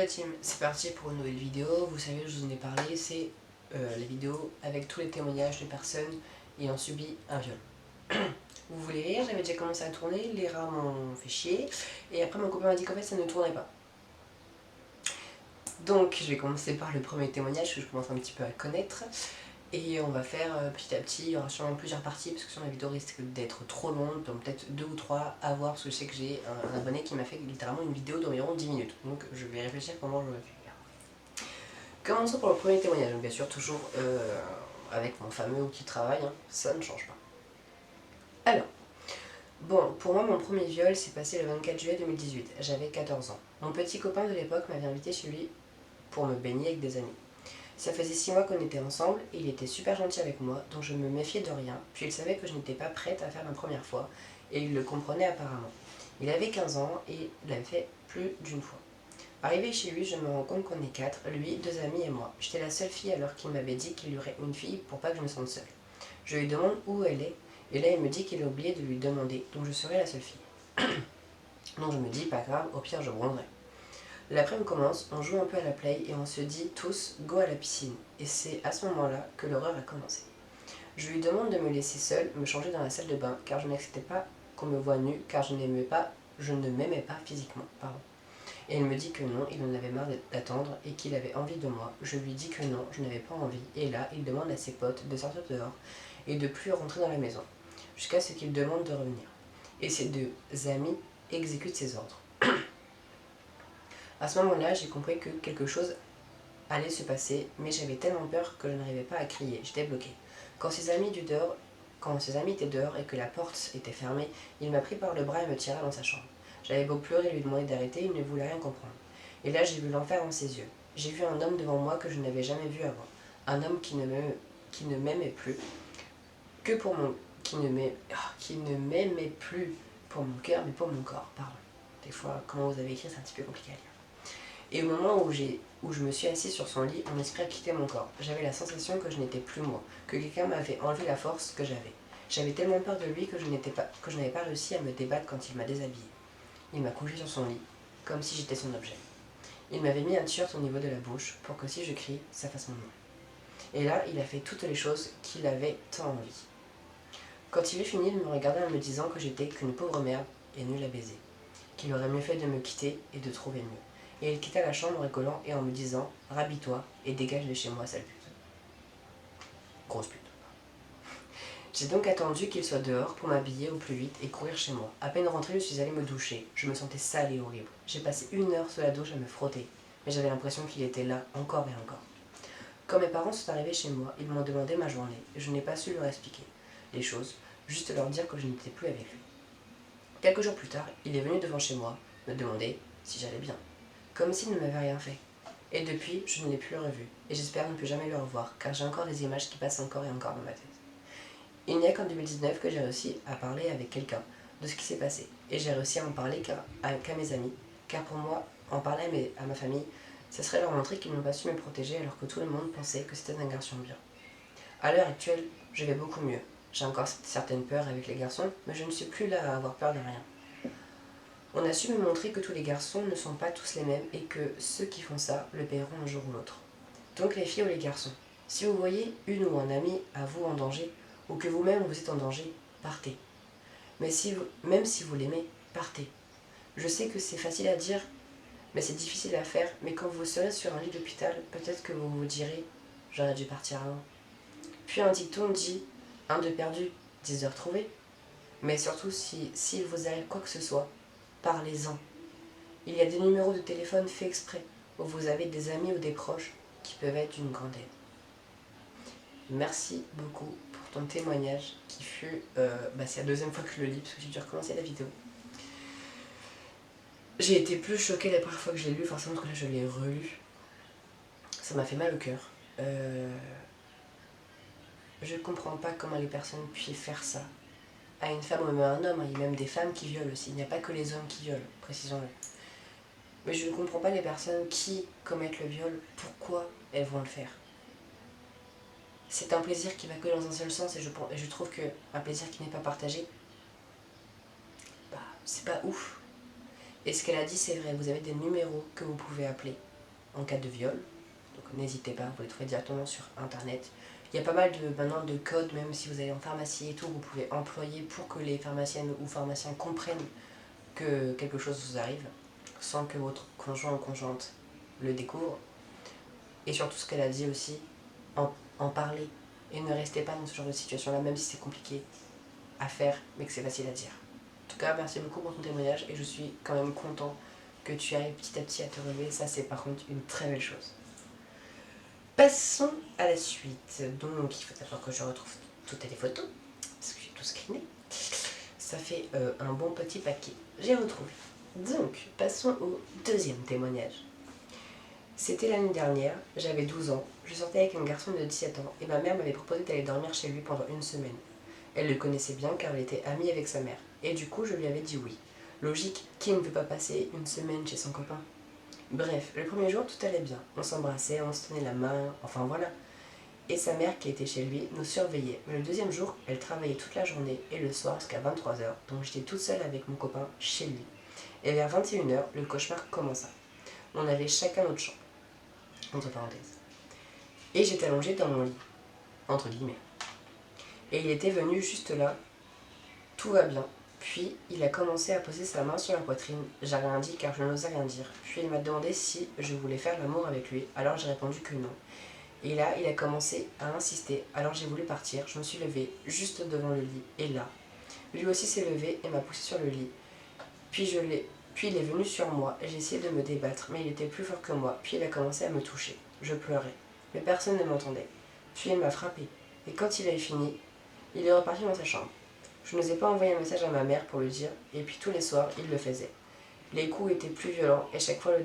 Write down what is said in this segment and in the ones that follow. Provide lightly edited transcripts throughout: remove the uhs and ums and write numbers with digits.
la team, c'est parti pour une nouvelle vidéo. Vous savez, je vous en ai parlé, c'est la vidéo avec tous les témoignages de personnes ayant subi un viol. Vous voulez rire, j'avais déjà commencé à tourner, les rats m'ont fait chier, et après mon copain m'a dit qu'en fait ça ne tournait pas. Donc je vais commencer par le premier témoignage que je commence un petit peu à connaître, et on va faire petit à petit, il y aura sûrement plusieurs parties, parce que sinon la vidéo risque d'être trop longue, donc peut-être 2 ou 3 à voir, parce que je sais que j'ai un abonné qui m'a fait littéralement une vidéo d'environ 10 minutes, donc je vais réfléchir comment je vais faire. Commençons par le premier témoignage, bien sûr toujours avec mon fameux outil de travail, hein, ça ne change pas. Alors, bon, pour moi mon premier viol s'est passé le 24 juillet 2018, j'avais 14 ans. Mon petit copain de l'époque m'avait invité chez lui pour me baigner avec des amis. Ça faisait 6 mois qu'on était ensemble et il était super gentil avec moi, donc je me méfiais de rien, puis il savait que je n'étais pas prête à faire ma première fois, et il le comprenait apparemment. Il avait 15 ans et l'avait fait plus d'une fois. Arrivé chez lui, je me rends compte qu'on est 4, lui, 2 amis et moi. J'étais la seule fille alors qu'il m'avait dit qu'il y aurait une fille pour pas que je me sente seule. Je lui demande où elle est, et là il me dit qu'il a oublié de lui demander, donc je serai la seule fille. Donc je me dis, pas grave, au pire je bronzerai. L'après-midi commence, on joue un peu à la play et on se dit tous go à la piscine. Et c'est à ce moment-là que l'horreur a commencé. Je lui demande de me laisser seule, me changer dans la salle de bain, car je n'acceptais pas qu'on me voie nue, car je ne m'aimais pas physiquement. Pardon. Et il me dit que non, il en avait marre d'attendre et qu'il avait envie de moi. Je lui dis que non, je n'avais pas envie. Et là, il demande à ses potes de sortir dehors et de plus rentrer dans la maison, jusqu'à ce qu'il demande de revenir. Et ses 2 amis exécutent ses ordres. À ce moment-là, j'ai compris que quelque chose allait se passer, mais j'avais tellement peur que je n'arrivais pas à crier, j'étais bloquée. Quand ses amis étaient dehors et que la porte était fermée, il m'a pris par le bras et me tira dans sa chambre. J'avais beau pleurer et lui demander d'arrêter, il ne voulait rien comprendre. Et là, j'ai vu l'enfer dans ses yeux. J'ai vu un homme devant moi que je n'avais jamais vu avant. Un homme qui ne m'aimait plus que pour mon... qui ne m'aimait plus pour mon cœur, mais pour mon corps, pardon. Des fois, comment vous avez écrit, c'est un petit peu compliqué à lire. Et au moment où je me suis assise sur son lit, mon esprit a quitté mon corps. J'avais la sensation que je n'étais plus moi, que quelqu'un m'avait enlevé la force que j'avais. J'avais tellement peur de lui que je n'avais pas réussi à me débattre quand il m'a déshabillée. Il m'a couché sur son lit, comme si j'étais son objet. Il m'avait mis un t-shirt au niveau de la bouche pour que si je crie, ça fasse mon nom. Et là, il a fait toutes les choses qu'il avait tant envie. Quand il eut fini, il me regardait en me disant que j'étais qu'une pauvre merde et nulle à baiser, qu'il aurait mieux fait de me quitter et de trouver mieux. Et il quitta la chambre en rigolant et en me disant « Rhabille-toi et dégage de chez moi, sale pute. » Grosse pute. J'ai donc attendu qu'il soit dehors pour m'habiller au plus vite et courir chez moi. À peine rentrée, je suis allée me doucher. Je me sentais sale et horrible. J'ai passé 1 heure sous la douche à me frotter, mais j'avais l'impression qu'il était là, encore et encore. Quand mes parents sont arrivés chez moi, ils m'ont demandé ma journée. Je n'ai pas su leur expliquer les choses, juste leur dire que je n'étais plus avec lui. Quelques jours plus tard, il est venu devant chez moi, me demander si j'allais bien, comme s'il ne m'avait rien fait. Et depuis, je ne l'ai plus revu, et j'espère ne plus jamais le revoir, car j'ai encore des images qui passent encore et encore dans ma tête. Il n'y a qu'en 2019 que j'ai réussi à parler avec quelqu'un de ce qui s'est passé, et j'ai réussi à en parler qu'à mes amis, car pour moi, en parler à ma famille, ce serait leur montrer qu'ils n'ont pas su me protéger alors que tout le monde pensait que c'était un garçon bien. À l'heure actuelle, je vais beaucoup mieux. J'ai encore certaines peurs avec les garçons, mais je ne suis plus là à avoir peur de rien. On a su me montrer que tous les garçons ne sont pas tous les mêmes et que ceux qui font ça le paieront un jour ou l'autre. Donc les filles ou les garçons, si vous voyez une ou un ami à vous en danger, ou que vous-même vous êtes en danger, partez. Mais même si vous l'aimez, partez. Je sais que c'est facile à dire, mais c'est difficile à faire, mais quand vous serez sur un lit d'hôpital, peut-être que vous vous direz « j'aurais dû partir avant ». Puis un dicton dit « un de perdu, 10 de retrouvé ». Mais surtout, si vous arrive quoi que ce soit, parlez-en. Il y a des numéros de téléphone faits exprès, où vous avez des amis ou des proches qui peuvent être d'une grande aide. Merci beaucoup pour ton témoignage qui fut... c'est la 2e fois que je le lis parce que j'ai dû recommencer la vidéo. J'ai été plus choquée la première fois que je l'ai lu, forcément parce que là je l'ai relu. Ça m'a fait mal au cœur. Je comprends pas comment les personnes puissent faire ça à une femme ou même à un homme. Il y a même des femmes qui violent aussi. Il n'y a pas que les hommes qui violent, précisons-le. Mais je ne comprends pas les personnes qui commettent le viol, pourquoi elles vont le faire. C'est un plaisir qui va que dans un seul sens et je trouve qu'un plaisir qui n'est pas partagé, c'est pas ouf. Et ce qu'elle a dit c'est vrai, vous avez des numéros que vous pouvez appeler en cas de viol. Donc n'hésitez pas, vous les trouvez directement sur internet. Il y a pas mal maintenant de codes, même si vous allez en pharmacie et tout, vous pouvez employer pour que les pharmaciennes ou pharmaciens comprennent que quelque chose vous arrive, sans que votre conjoint ou conjointe le découvre. Et surtout ce qu'elle a dit aussi, en parler. Et ne restez pas dans ce genre de situation-là, même si c'est compliqué à faire, mais que c'est facile à dire. En tout cas, merci beaucoup pour ton témoignage et je suis quand même content que tu arrives petit à petit à te relever. Ça, c'est par contre une très belle chose. Passons à la suite. Donc, il faut d'abord que je retrouve toutes les photos, parce que j'ai tout screené. Ça fait un bon petit paquet. J'ai retrouvé. Donc, passons au deuxième témoignage. C'était l'année dernière, j'avais 12 ans, je sortais avec un garçon de 17 ans et ma mère m'avait proposé d'aller dormir chez lui pendant une semaine. Elle le connaissait bien car elle était amie avec sa mère, et du coup je lui avais dit oui. Logique, qui ne veut pas passer une semaine chez son copain? Bref, le premier jour tout allait bien, on s'embrassait, on se tenait la main, enfin voilà. Et sa mère qui était chez lui nous surveillait, mais le deuxième jour, elle travaillait toute la journée et le soir jusqu'à 23h, donc j'étais toute seule avec mon copain chez lui. Et vers 21h, le cauchemar commença. On avait chacun notre chambre, entre parenthèses. Et j'étais allongée dans mon lit, entre guillemets. Et il était venu juste là, tout va bien. Puis il a commencé à poser sa main sur ma poitrine. J'ai rien dit car je n'osais rien dire. Puis il m'a demandé si je voulais faire l'amour avec lui, alors j'ai répondu que non. Et là, il a commencé à insister, alors j'ai voulu partir. Je me suis levée juste devant le lit, et là, lui aussi s'est levé et m'a poussé sur le lit. Puis il est venu sur moi, j'ai essayé de me débattre, mais il était plus fort que moi. Puis il a commencé à me toucher. Je pleurais, mais personne ne m'entendait. Puis il m'a frappé, et quand il avait fini, il est reparti dans sa chambre. Je n'osais pas envoyer un message à ma mère pour lui dire, et puis tous les soirs, il le faisait. Les coups étaient plus violents, et à chaque fois, le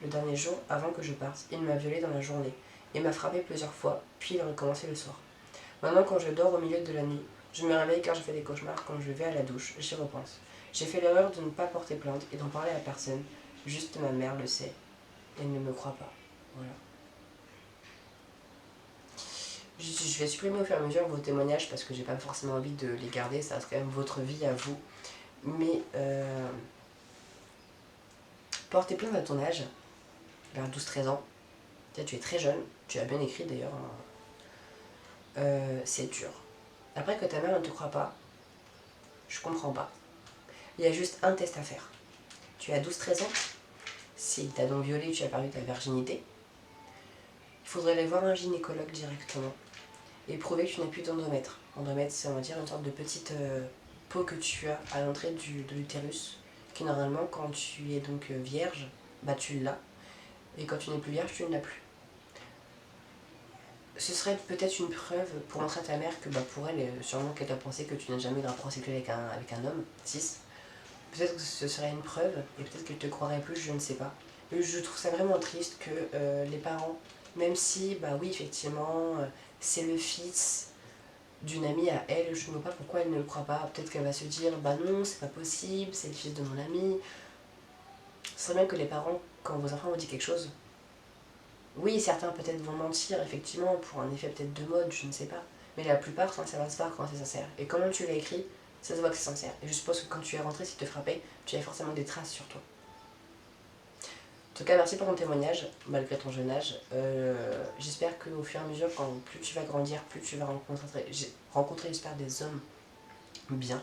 dernier jour, avant que je parte, il m'a violée dans la journée, et m'a frappé plusieurs fois, puis il a recommencé le soir. Maintenant, quand je dors au milieu de la nuit, je me réveille car je fais des cauchemars quand je vais à la douche, j'y repense. J'ai fait l'erreur de ne pas porter plainte et d'en parler à personne, juste ma mère le sait, et elle ne me croit pas. Voilà. Je vais supprimer au fur et à mesure vos témoignages parce que j'ai pas forcément envie de les garder, ça reste quand même votre vie à vous. Mais porter plainte à ton âge, vers 12-13 ans, tu es très jeune, tu as bien écrit d'ailleurs, c'est dur. Après que ta mère ne te croit pas, je comprends pas. Il y a juste un test à faire. Tu as 12-13 ans, s'il t'a donc violé, tu as perdu ta virginité, il faudrait aller voir un gynécologue directement et prouver que tu n'as plus d'endomètre. Endomètre, c'est on va dire une sorte de petite peau que tu as à l'entrée de l'utérus, qui normalement quand tu es donc vierge, bah tu l'as, et quand tu n'es plus vierge, tu ne l'as plus. Ce serait peut-être une preuve pour montrer à ta mère que bah, pour elle, sûrement qu'elle doit penser que tu n'as jamais eu de rapport sexuel avec un homme, 6. Peut-être que ce serait une preuve, et peut-être qu'elle te croirait plus, je ne sais pas. Mais je trouve ça vraiment triste que les parents, même si, bah oui, effectivement, c'est le fils d'une amie à elle, je ne vois pas pourquoi elle ne le croit pas. Peut-être qu'elle va se dire, bah non, c'est pas possible, c'est le fils de mon ami. Ce serait bien que les parents, quand vos enfants vous disent quelque chose, oui, certains peut-être vont mentir, effectivement, pour un effet peut-être de mode, je ne sais pas. Mais la plupart, ça va se voir quand c'est sincère. Et comment tu l'as écrit, ça se voit que c'est sincère. Et je suppose que quand tu es rentré, s'il te frappait, tu avais forcément des traces sur toi. En tout cas, merci pour ton témoignage, malgré ton jeune âge. J'espère qu'au fur et à mesure, quand plus tu vas grandir, plus tu vas rencontrer j'espère, des hommes bien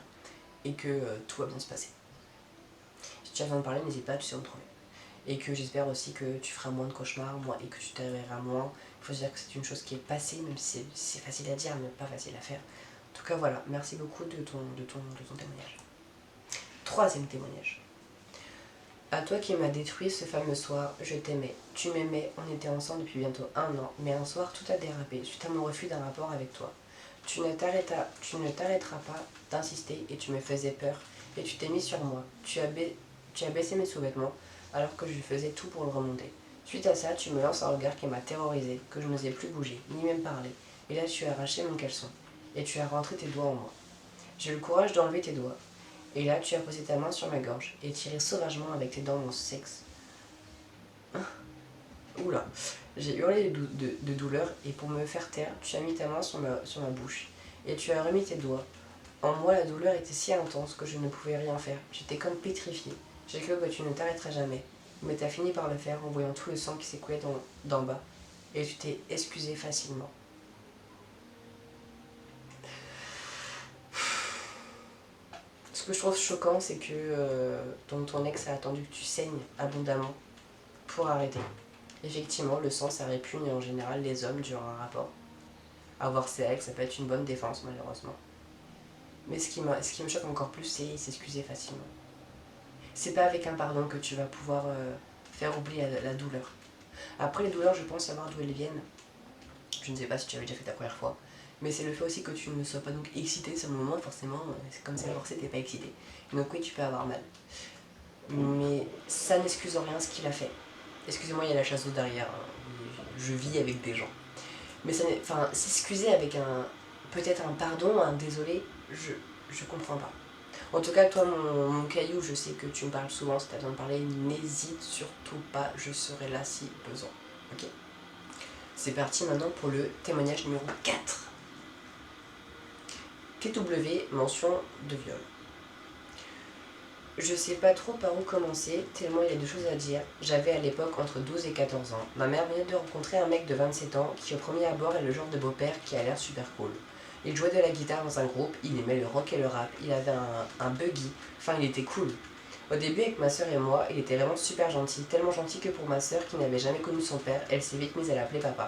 et que tout va bien se passer. Si tu as besoin de parler, n'hésite pas, tu sais où me trouver. Et que j'espère aussi que tu feras moins de cauchemars, et que tu t'éveilleras moins. Il faut se dire que c'est une chose qui est passée, même si c'est facile à dire, mais pas facile à faire. En tout cas, voilà, merci beaucoup de ton témoignage. Troisième témoignage. À toi qui m'as détruit ce fameux soir, je t'aimais. Tu m'aimais, on était ensemble depuis bientôt 1 an, mais un soir tout a dérapé suite à mon refus d'un rapport avec toi. Tu ne t'arrêteras pas d'insister et tu me faisais peur et tu t'es mis sur moi. Tu as baissé mes sous-vêtements alors que je faisais tout pour le remonter. Suite à ça, tu me lances un regard qui m'a terrorisé, que je n'osais plus bouger, ni même parler. Et là, tu as arraché mon caleçon et tu as rentré tes doigts en moi. J'ai eu le courage d'enlever tes doigts. Et là, tu as posé ta main sur ma gorge et tiré sauvagement avec tes dents mon sexe. Oula, j'ai hurlé de douleur et pour me faire taire, tu as mis ta main sur ma bouche et tu as remis tes doigts. En moi, la douleur était si intense que je ne pouvais rien faire. J'étais comme pétrifiée. J'ai cru que tu ne t'arrêterais jamais. Mais t'as fini par le faire en voyant tout le sang qui s'écoulait d'en bas. Et tu t'es excusé facilement. Ce que je trouve choquant, c'est que ton ex a attendu que tu saignes abondamment pour arrêter. Effectivement, le sang, ça répugne en général les hommes durant un rapport. Avoir ses règles, ça peut être une bonne défense, malheureusement. Mais ce qui me choque encore plus, c'est s'excuser facilement. C'est pas avec un pardon que tu vas pouvoir faire oublier la douleur. Après, les douleurs, je pense savoir d'où elles viennent. Je ne sais pas si tu avais déjà fait ta première fois. Mais c'est le fait aussi que tu ne sois pas donc excité sur le moment, forcément, c'est comme c'est forcé, t'es pas excité. Donc oui, tu peux avoir mal. Mais ça n'excuse en rien ce qu'il a fait. Excusez-moi, il y a la chasse d'eau derrière. Hein. Je vis avec des gens. Mais s'excuser avec peut-être un pardon, un désolé, je comprends pas. En tout cas, toi, mon caillou, je sais que tu me parles souvent. Si tu as besoin de parler, n'hésite surtout pas. Je serai là si besoin. Ok ? C'est parti maintenant pour le témoignage numéro 4. TW, mention de viol. Je sais pas trop par où commencer, tellement il y a de choses à dire. J'avais à l'époque entre 12 et 14 ans. Ma mère venait de rencontrer un mec de 27 ans qui au premier abord est le genre de beau-père qui a l'air super cool. Il jouait de la guitare dans un groupe, il aimait le rock et le rap, il avait un buggy, enfin il était cool. Au début avec ma soeur et moi, il était vraiment super gentil, tellement gentil que pour ma soeur qui n'avait jamais connu son père, elle s'est vite mise à l'appeler papa.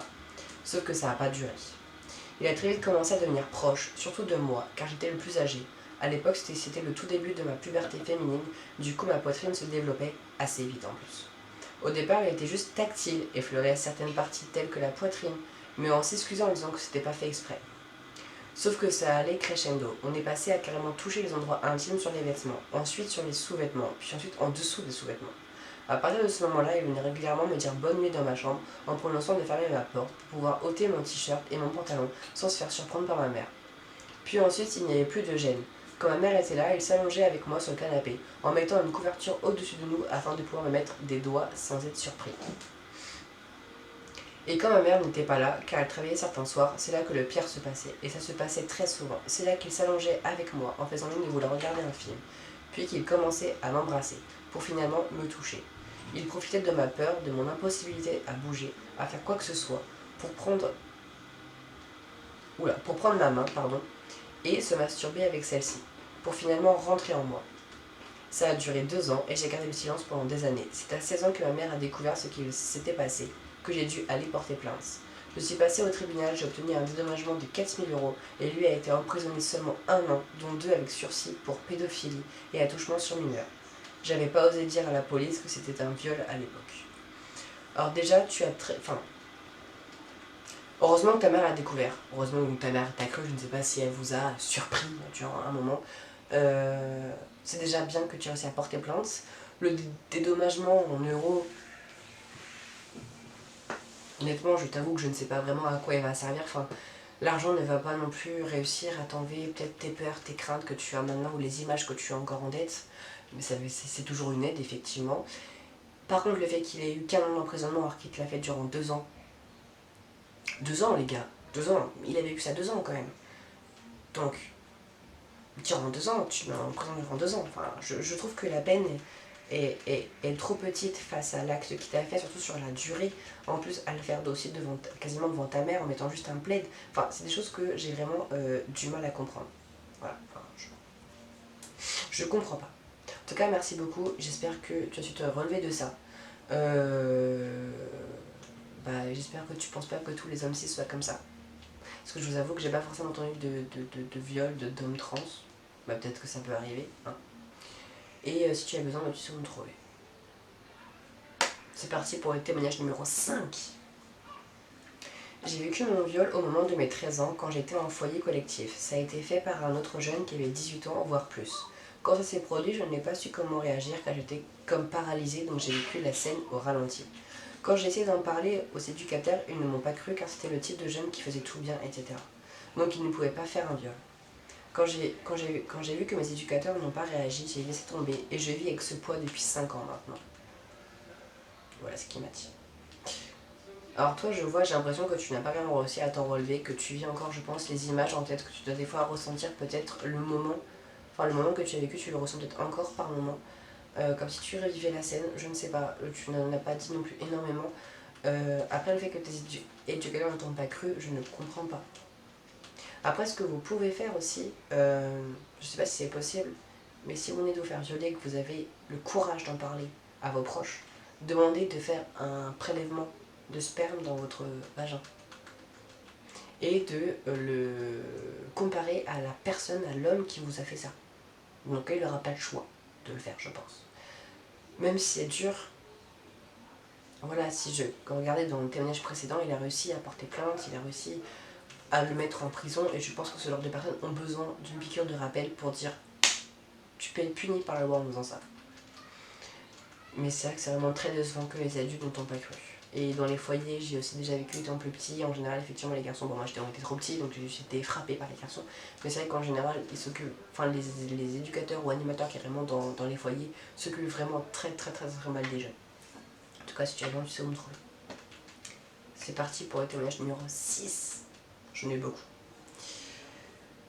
Sauf que ça n'a pas duré. Il a très vite commencé à devenir proche, surtout de moi, car j'étais le plus âgé. À l'époque, c'était le tout début de ma puberté féminine, du coup ma poitrine se développait assez vite en plus. Au départ, elle était juste tactile, effleurait certaines parties telles que la poitrine, mais en s'excusant en disant que c'était pas fait exprès. Sauf que ça allait crescendo. On est passé à carrément toucher les endroits intimes sur les vêtements, ensuite sur les sous-vêtements, puis ensuite en dessous des sous-vêtements. À partir de ce moment-là, il venait régulièrement me dire bonne nuit dans ma chambre en prononçant de fermer ma porte pour pouvoir ôter mon t-shirt et mon pantalon sans se faire surprendre par ma mère. Puis ensuite, il n'y avait plus de gêne. Quand ma mère était là, il s'allongeait avec moi sur le canapé en mettant une couverture au-dessus de nous afin de pouvoir me mettre des doigts sans être surpris. Et quand ma mère n'était pas là, car elle travaillait certains soirs, c'est là que le pire se passait. Et ça se passait très souvent. C'est là qu'il s'allongeait avec moi en faisant mine de vouloir regarder un film. Puis qu'il commençait à m'embrasser, pour finalement me toucher. Il profitait de ma peur, de mon impossibilité à bouger, à faire quoi que ce soit, pour prendre ma main, et se masturber avec celle-ci, pour finalement rentrer en moi. Ça a duré 2 ans et j'ai gardé le silence pendant des années. C'est à 16 ans que ma mère a découvert ce qui s'était passé, que j'ai dû aller porter plainte. Je suis passée au tribunal, j'ai obtenu un dédommagement de 4 000 € et lui a été emprisonné seulement 1 an, dont 2 avec sursis pour pédophilie et attouchement sur mineur. J'avais pas osé dire à la police que c'était un viol à l'époque. Alors déjà, heureusement que ta mère a découvert. Heureusement que ta mère t'a cru, je ne sais pas si elle vous a surpris durant un moment. C'est déjà bien que tu aies réussi à porter plainte. Le dédommagement en euros, honnêtement, je t'avoue que je ne sais pas vraiment à quoi il va servir. L'argent ne va pas non plus réussir à t'enlever peut-être tes peurs, tes craintes que tu as maintenant ou les images que tu as encore en tête. Mais c'est toujours une aide, effectivement. Par contre, le fait qu'il ait eu qu'un an d'emprisonnement alors qu'il te l'a fait durant 2 ans. 2 ans, les gars. 2 ans. Il a vécu ça 2 ans quand même. Donc, durant 2 ans, tu mets en prison durant 2 ans. Je trouve que la peine est trop petite face à l'acte qu'il t'a fait, surtout sur la durée. En plus, à le faire aussi quasiment devant ta mère en mettant juste un plaid. C'est des choses que j'ai vraiment du mal à comprendre. Voilà. Je comprends pas. En tout cas, merci beaucoup. J'espère que tu as su te relever de ça. J'espère que tu penses pas que tous les hommes cis soient comme ça. Parce que je vous avoue que j'ai pas forcément entendu de viol d'hommes trans. Peut-être que ça peut arriver. Hein. Et si tu as besoin, tu sais où me trouver. C'est parti pour le témoignage numéro 5. J'ai vécu mon viol au moment de mes 13 ans quand j'étais en foyer collectif. Ça a été fait par un autre jeune qui avait 18 ans, voire plus. Quand ça s'est produit, je n'ai pas su comment réagir car j'étais comme paralysée, donc j'ai vécu la scène au ralenti. Quand j'ai essayé d'en parler aux éducateurs, ils ne m'ont pas cru car c'était le type de jeune qui faisait tout bien, etc. Donc ils ne pouvaient pas faire un viol. Quand j'ai vu que mes éducateurs n'ont pas réagi, j'ai laissé tomber et je vis avec ce poids depuis 5 ans maintenant. Voilà ce qu'il m'a dit. Alors toi, j'ai l'impression que tu n'as pas vraiment réussi à t'en relever, que tu vis encore, je pense, les images en tête, que tu dois des fois ressentir peut-être le moment que tu as vécu, tu le ressens peut-être encore par moment. comme si tu revivais la scène, je ne sais pas, tu n'en as pas dit non plus énormément. Après le fait que tes éducateurs ne t'ont pas cru, je ne comprends pas. Après ce que vous pouvez faire aussi, je sais pas si c'est possible, mais si vous venez de vous faire violer et que vous avez le courage d'en parler à vos proches, demandez de faire un prélèvement de sperme dans votre vagin et de le comparer à la personne, à l'homme qui vous a fait ça. Donc il n'aura pas le choix de le faire, je pense. Même si c'est dur, voilà, quand vous regardez dans le témoignage précédent, il a réussi à porter plainte, il a réussi à le mettre en prison, et je pense que ce genre de personnes ont besoin d'une piqûre de rappel pour dire tu peux être puni par la loi en faisant ça. Mais c'est vrai que c'est vraiment très décevant que les adultes ne t'ont pas cru. Et dans les foyers, j'ai aussi déjà vécu étant plus petit. En général, effectivement, les garçons, bon, moi j'étais trop petit, donc j'étais frappée par les garçons. Mais c'est vrai qu'en général, ils s'occupent, enfin, les éducateurs ou animateurs carrément dans les foyers s'occupent vraiment très mal des jeunes. En tout cas, si tu as besoin, tu sais où me trouver. C'est parti pour le témoignage numéro 6. J'en ai beaucoup.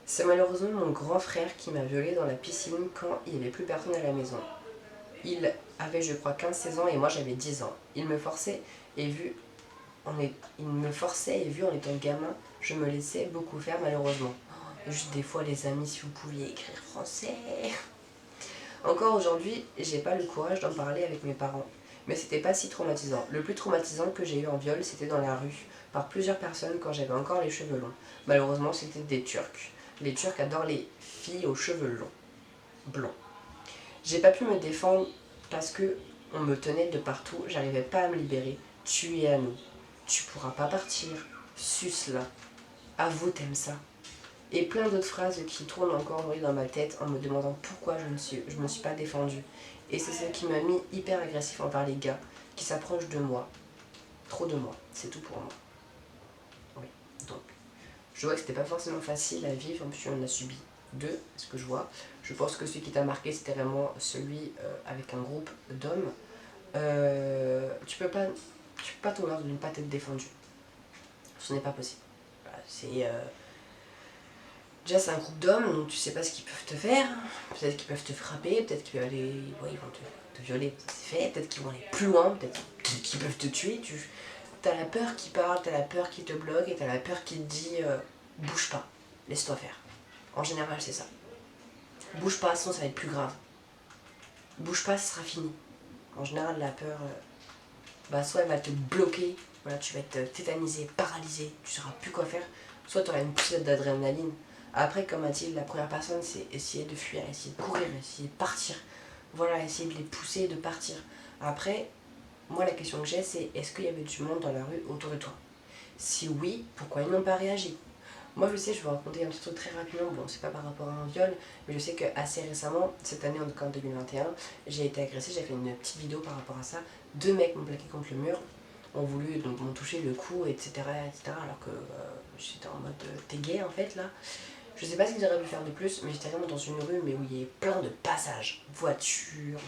C'est malheureusement mon grand frère qui m'a violée dans la piscine quand il n'y avait plus personne à la maison. Il avait, je crois, 15-16 ans et moi j'avais 10 ans. Il me forçait et vu en étant gamin, je me laissais beaucoup faire malheureusement. Juste des fois les amis, si vous pouviez écrire français. Encore aujourd'hui, j'ai pas le courage d'en parler avec mes parents. Mais c'était pas si traumatisant. Le plus traumatisant que j'ai eu en viol, c'était dans la rue, par plusieurs personnes quand j'avais encore les cheveux longs. Malheureusement, c'était des Turcs. Les Turcs adorent les filles aux cheveux longs, blonds. J'ai pas pu me défendre parce que on me tenait de partout, j'arrivais pas à me libérer. Tu es à nous. Tu pourras pas partir. Suce-la. Avoue t'aimes ça. Et plein d'autres phrases qui tournent encore dans ma tête en me demandant pourquoi je me suis pas défendue. Et c'est ce qui m'a mis hyper agressif envers les gars qui s'approchent de moi. Trop de moi. C'est tout pour moi. Oui. Donc, je vois que c'était pas forcément facile à vivre, en plus on en a subi deux, ce que je vois. Je pense que celui qui t'a marqué, c'était vraiment celui avec un groupe d'hommes. Tu peux pas t'en de ne pas t'être défendu. Ce n'est pas possible. Voilà, déjà, c'est un groupe d'hommes, donc tu sais pas ce qu'ils peuvent te faire. Peut-être qu'ils peuvent te frapper, peut-être qu'ils peuvent aller. Ouais, ils vont te violer, ça c'est fait. Peut-être qu'ils vont aller plus loin, peut-être qu'ils peuvent te tuer. T'as la peur qui parle, t'as la peur qui te bloque et t'as la peur qui te dit bouge pas, laisse-toi faire. En général, c'est ça. Bouge pas, sinon ça va être plus grave. Bouge pas, ce sera fini. En général, la peur, soit elle va te bloquer, voilà, tu vas être tétanisé, paralysé, tu sauras plus quoi faire, soit tu auras une poussette d'adrénaline. Après, comme a dit la première personne, c'est essayer de fuir, essayer de courir, essayer de partir. Voilà, essayer de les pousser, de partir. Après, moi la question que j'ai, c'est est-ce qu'il y avait du monde dans la rue autour de toi? Si oui, pourquoi ils n'ont pas réagi? Moi je sais, je vais vous raconter un petit truc très rapidement, bon c'est pas par rapport à un viol, mais je sais que assez récemment, cette année en 2021, j'ai été agressée, j'ai fait une petite vidéo par rapport à ça. Deux mecs m'ont plaqué contre le mur, ont voulu, donc m'ont touché le cou, etc. alors que j'étais en mode t'es gay en fait là. Je sais pas ce qu'ils auraient pu faire de plus, mais j'étais vraiment dans une rue mais où il y avait plein de passages, voitures,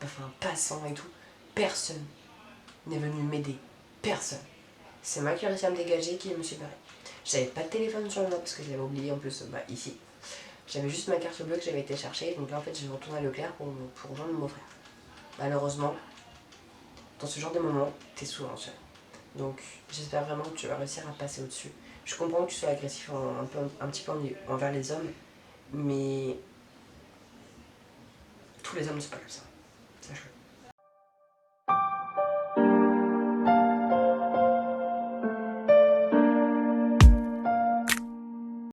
enfin passants et tout. Personne n'est venu m'aider, personne. C'est moi qui ai réussi à me dégager, qui me suis barrée. J'avais pas de téléphone sur moi parce que je l'avais oublié en plus ici. J'avais juste ma carte bleue que j'avais été chercher, donc là en fait je vais retourner à Leclerc pour rejoindre mon frère. Malheureusement, dans ce genre de moment, t'es souvent seul. Donc j'espère vraiment que tu vas réussir à passer au-dessus. Je comprends que tu sois agressif un petit peu envers les hommes, mais tous les hommes ne sont pas comme ça. Sache-le.